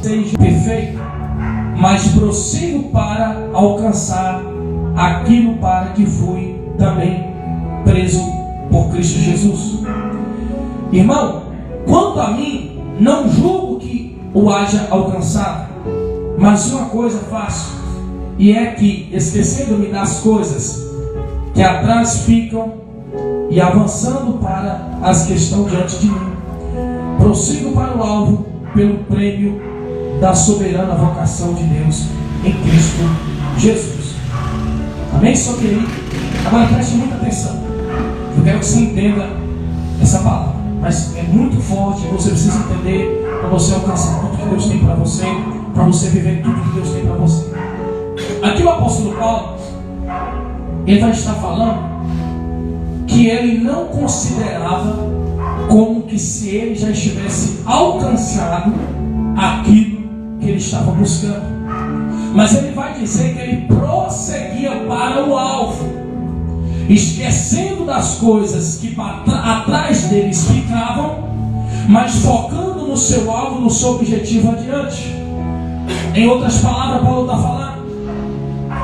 seja perfeito, mas prossigo para alcançar aquilo para que fui também preso por Cristo Jesus. Irmão, quanto a mim, não julgo que o haja alcançado, mas uma coisa faço, e é que, esquecendo-me das coisas que atrás ficam e avançando para as que estão diante de mim, prossigo para o alvo pelo prêmio da soberana vocação de Deus em Cristo Jesus. Amém, só querido? Agora preste muita atenção. Eu quero que você entenda essa palavra, mas é muito forte. Você precisa entender para você alcançar tudo que Deus tem para você viver tudo que Deus tem para você. Aqui o apóstolo Paulo, ele vai estar falando que ele não considerava como que se ele já estivesse alcançado aquilo que ele estava buscando, mas ele vai dizer que ele prosseguia para o alvo, esquecendo das coisas que atrás deles ficavam, mas focando no seu alvo, no seu objetivo adiante. Em outras palavras, Paulo está falando: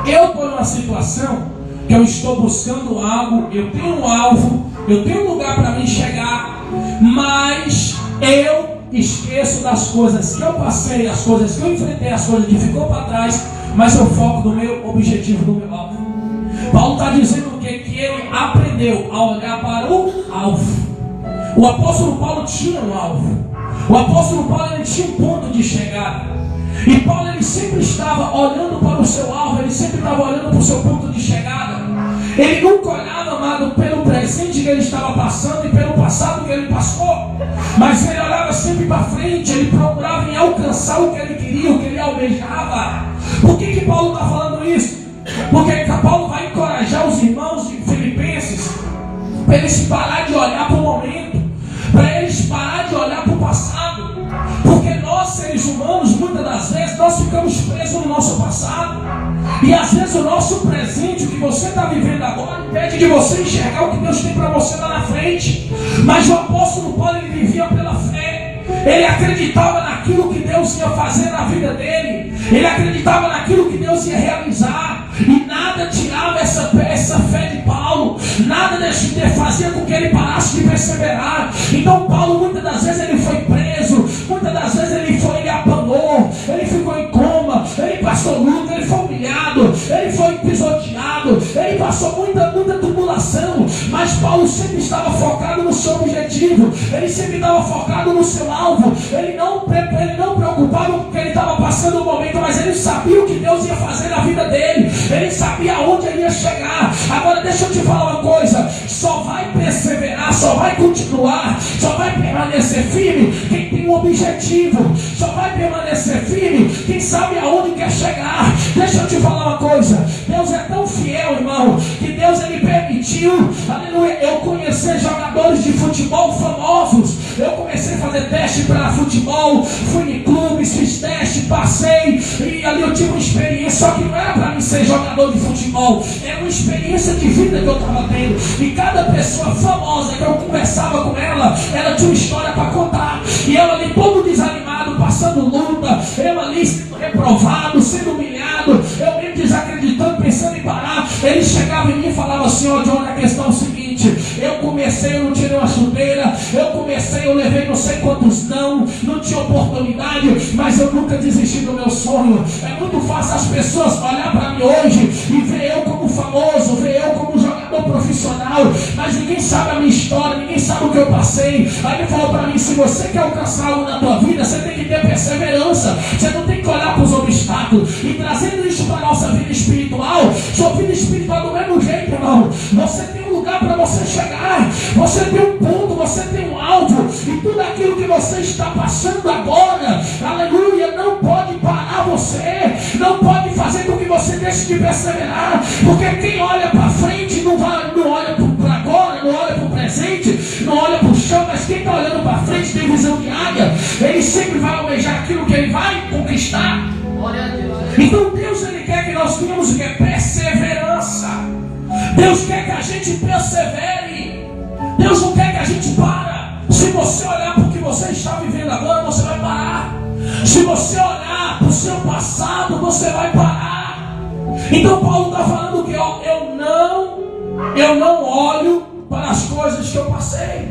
eu estou numa situação que eu estou buscando algo, eu tenho um alvo, eu tenho um lugar para mim chegar, mas eu esqueço das coisas que eu passei, as coisas que eu enfrentei, as coisas que ficou para trás, mas eu foco no meu objetivo, no meu alvo. Paulo está dizendo que ele aprendeu a olhar para o alvo. O apóstolo Paulo tinha um alvo. O apóstolo Paulo, ele tinha um ponto de chegada. E Paulo, ele sempre estava olhando para o seu alvo, ele sempre estava olhando para o seu ponto de chegada. Ele nunca olhava, amado, pelo presente que ele estava passando e pelo passado que ele passou, mas ele olhava sempre para frente. Ele procurava em alcançar o que ele queria, o que ele almejava. Por que Paulo está falando isso? Porque Paulo vai encorajar os irmãos de Filipenses para eles parar de olhar para o momento, para eles parar de olhar para o passado. Porque nós, seres humanos, muitas das vezes nós ficamos presos no nosso passado, e às vezes o nosso presente, o que você está vivendo agora, impede de você enxergar o que Deus tem para você lá na frente. Mas o apóstolo Paulo, ele vivia pela fé. Ele acreditava naquilo que Deus ia fazer na vida dele. Ele acreditava naquilo que Deus ia realizar. E nada tirava essa fé de Paulo. Nada fazia com que ele parasse de perseverar. Então Paulo, muitas das vezes, ele foi preso. Muitas das vezes ele apanhou. Ele ficou em coma. Ele passou luta. Ele foi humilhado. Ele foi pisoteado. Ele passou muita tribulação. Mas Paulo sempre estava focado no seu objetivo. Ele sempre estava focado no seu alvo. Ele não preocupava com o que ele estava passando no momento, mas ele sabia o que Deus ia fazer na vida dele. Ele sabia aonde ele ia chegar. Agora deixa eu te falar uma coisa: só vai perseverar, só vai continuar, só vai permanecer firme quem tem um objetivo. Só vai permanecer firme quem sabe aonde quer chegar. Deixa eu te falar uma coisa: Deus é tão fiel, irmão, que Deus, ele permitiu, aleluia, eu conhecer jogadores de futebol famosos. Eu comecei a fazer teste para futebol, fui em clubes, fiz teste, passei, e ali eu tive uma experiência. Só que não era para mim ser jogador de futebol, era uma experiência de vida que eu estava tendo. E cada pessoa famosa que eu conversava com ela tinha uma história para contar. E eu ali todo desanimado, passando luta, eu ali sendo reprovado, sendo humilhado, eu mesmo desacreditando, pensando em parar. Ele chegava em mim e falava assim: ó, John, a questão é o seguinte: eu comecei, eu não tirei uma chuteira, eu levei não sei quantos não tinha oportunidade, mas eu nunca desisti do meu sonho. É muito fácil as pessoas olhar para mim hoje e ver eu como famoso, ver eu como jogador profissional, mas ninguém sabe a minha história, ninguém sabe o que eu passei. Aí ele falou para mim: se você quer alcançar algo na tua vida, você tem que ter perseverança, você não tem que olhar para os obstáculos. E trazendo isso para a nossa vida espiritual, sua vida espiritual do mesmo jeito, irmão. Você tem um lugar para você chegar, você tem um ponto, você tem um alvo, e tudo aquilo que você está passando agora, aleluia, não pode parar você, não pode fazer com que você deixe de perseverar. Porque quem olha para frente não olha para agora, não olha para o presente, não olha para o chão, mas quem está olhando para frente tem visão de águia. Ele sempre vai almejar aquilo que ele vai conquistar. Então Deus, ele quer que nós tenhamos o que? Perseverança. Deus quer que a gente persevere. Deus não quer que a gente para. Se você olhar para o que você está vivendo agora, você vai parar. Se você olhar para o seu passado, você vai parar. Então Paulo está falando que eu não olho para as coisas que eu passei.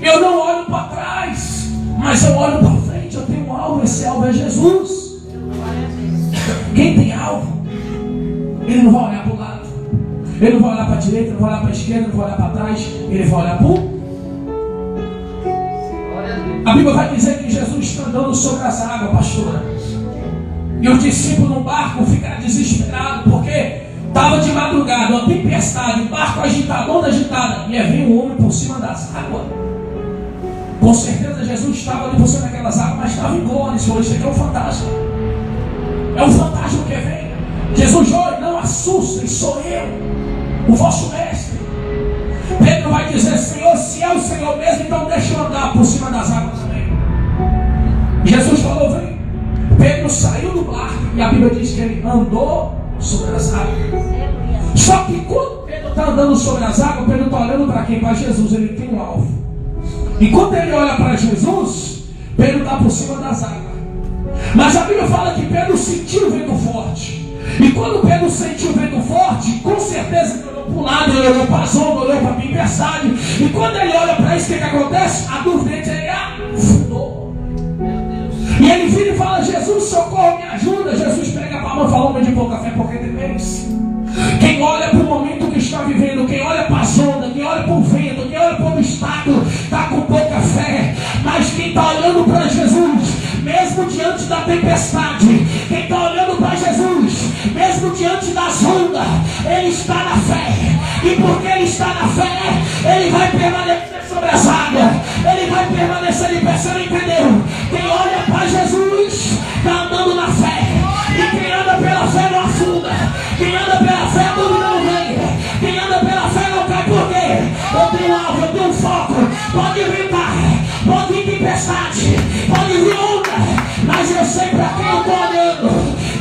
Eu não olho para trás, mas eu olho para frente. Eu tenho um alvo, esse alvo é Jesus. Quem tem alvo, ele não vai olhar para o lado, ele não vai olhar para a direita, não vai olhar para a esquerda, não vai olhar para trás, ele vai olhar para o... A Bíblia vai dizer que Jesus está andando sobre as águas, pastora. E os discípulos no barco ficaram desesperados, porque estava de madrugada, uma tempestade, o barco agitado, onda agitada, e veio um homem por cima das águas. Com certeza Jesus estava ali por cima daquelas águas, mas estava em glória. Isso aqui é um fantasma. É um fantasma que vem. Jesus, olha, não assustem, sou eu, o vosso mestre. Pedro vai dizer, Senhor, se é o Senhor mesmo, então deixa eu andar por cima das águas também. Jesus falou, vem. Pedro saiu do barco e a Bíblia diz que ele andou sobre as águas. Só que quando Pedro está andando sobre as águas, Pedro está olhando para quem? Para Jesus, ele tem um alvo. E quando ele olha para Jesus, Pedro está por cima das águas. Mas a Bíblia fala que Pedro sentiu o vento forte. E quando Pedro sentiu o vento forte, com certeza ele olhou para o lado, ele olhou para a onda, olhou para a tempestade. E quando ele olha para isso, o que acontece? A dúvida dele ele afundou. E ele vira e fala, Jesus, socorro, me ajuda. Jesus pega a palma e fala, homem de pouca fé, porque temeis. Quem olha para o momento que está vivendo, quem olha para as ondas, quem olha para o vento, quem olha para o obstáculo, está com pouca fé. Mas quem está olhando para Jesus, mesmo diante da tempestade, quem está olhando para Jesus, mesmo diante das ondas, ele está na fé. E porque ele está na fé, ele vai permanecer sobre as águas. Ele vai permanecer de pé. Você não entendeu? Quem olha para Jesus está andando na fé. E quem anda pela fé não afunda. Quem anda pela fé a dúvida não vem. Quem anda pela fé não cai. Por quê? Eu tenho alvo, eu tenho foco. Pode vir mar, pode vir tempestade, pode vir onda, mas eu sei para quem eu estou olhando.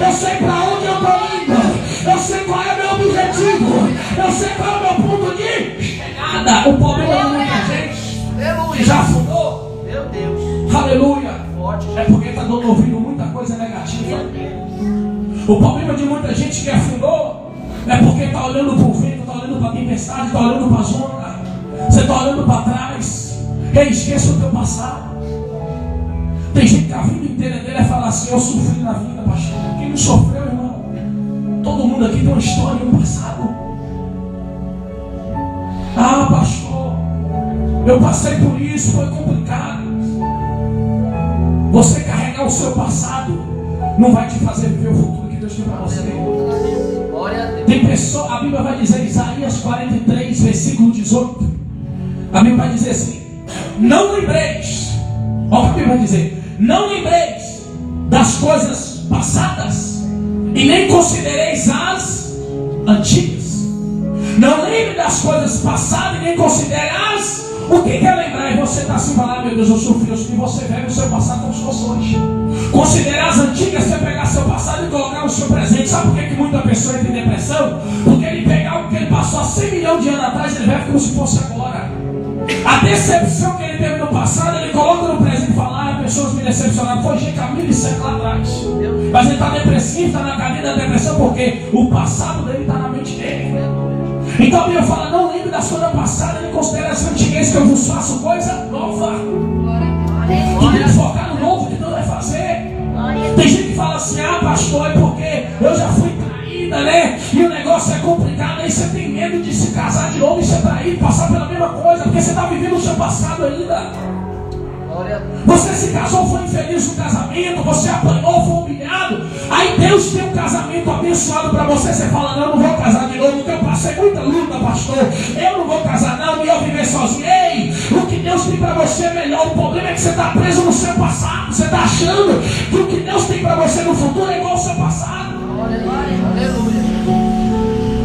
Eu sei para onde eu estou indo. Eu sei qual é o meu objetivo. Eu sei qual é o meu ponto de chegada. O problema de muita gente que já afundou. Meu Deus. Aleluia. É porque está ouvindo muita coisa negativa. O problema de muita gente que afundou é porque está olhando para o vento, está olhando para a tempestade, está olhando para as ondas. Você está olhando para trás. Ei, esqueça o teu passado. Tem gente que a vida inteira dele é falar assim, eu sofri na vida, pastor. Quem não sofreu, irmão? Todo mundo aqui tem uma história no passado. Ah, pastor, eu passei por isso, foi complicado. Você carregar o seu passado não vai te fazer viver o futuro que Deus tem para você. Tem pessoa, a Bíblia vai dizer, Isaías 43, versículo 18. A Bíblia vai dizer assim, não lembreis, olha o que a Bíblia vai dizer, não lembreis das coisas passadas e nem considereis as antigas. Não lembre das coisas passadas e nem considere as... O que quer lembrar? E você está assim, falar, meu Deus, eu sofri, e você vê o seu passado com situações. Considerar as antigas, você pegar seu passado e colocar no seu presente. Sabe por que muita pessoa entra em depressão? Porque ele pegar o que ele passou há 100 milhões de anos atrás, ele vai como se fosse agora. A decepção que ele teve no passado, ele coloca no presente e fala, pessoas me decepcionaram, foi gente há 1.100 lá atrás. Mas ele está depressivo, está na cadeira da depressão, porque o passado dele está na mente dele. Então a Bíblia fala, não lembre da sua passada, nem considere as antigas, que eu vos faço coisa nova. Tu tem que focar no novo que Deus vai fazer. Tem gente que fala assim, pastor, é porque eu já fui traída, né? E o negócio é complicado, aí você tem medo de se casar de novo e ser traído, passar pela mesma coisa, porque você está vivendo o seu passado ainda. Você se casou, foi infeliz no casamento, você apanhou, foi humilhado. Aí Deus tem um casamento abençoado para você. Você fala, não vou casar de novo, porque eu passei muita luta, pastor. Eu não vou casar não, e eu viver sozinho. Ei, o que Deus tem para você é melhor. O problema é que você está preso no seu passado. Você está achando que o que Deus tem para você no futuro é igual ao seu passado. Aleluia.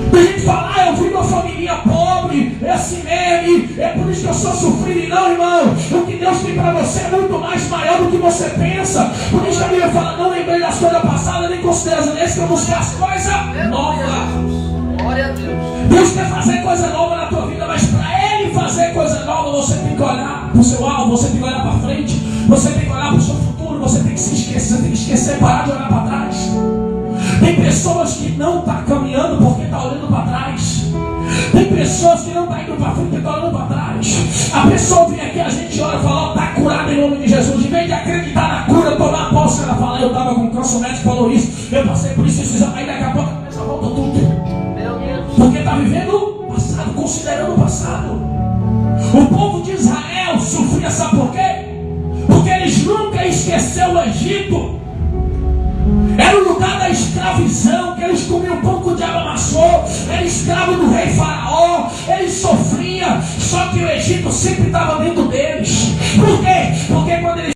Tem gente que fala, eu vi uma família pobre, é assim mesmo, é por isso que eu sou sofrido. E não, irmão, o que Deus tem para você é muito mais maior do que você pensa. Por isso que a Bíblia fala, não lembrei das coisas passadas, nem considere as antigas, que eu busquei as coisas novas. Glória a Deus. Deus quer fazer coisa nova na tua vida, mas para Ele fazer coisa nova, você tem que olhar para o seu alvo, você tem que olhar para frente, você tem que olhar para o seu futuro, você pessoas que não estão caminhando porque estão olhando para trás. Tem pessoas que não estão indo para frente porque estão olhando para trás. A pessoa vem aqui, a gente ora e fala, está curada em nome de Jesus. Em vez de acreditar na cura, tomar posse, ela fala, eu estava com câncer, o médico falou isso, eu passei por isso, aí daqui a pouco a cabeça volta tudo. Porque está vivendo o passado, considerando o passado. O povo de Israel sofria, sabe por quê? Porque eles nunca esqueceram o Egito. Era o lugar da escravidão, que eles comiam pão que o diabo amassou. Era escravo do rei Faraó. Eles sofriam, só que o Egito sempre estava dentro deles. Por quê? Porque quando eles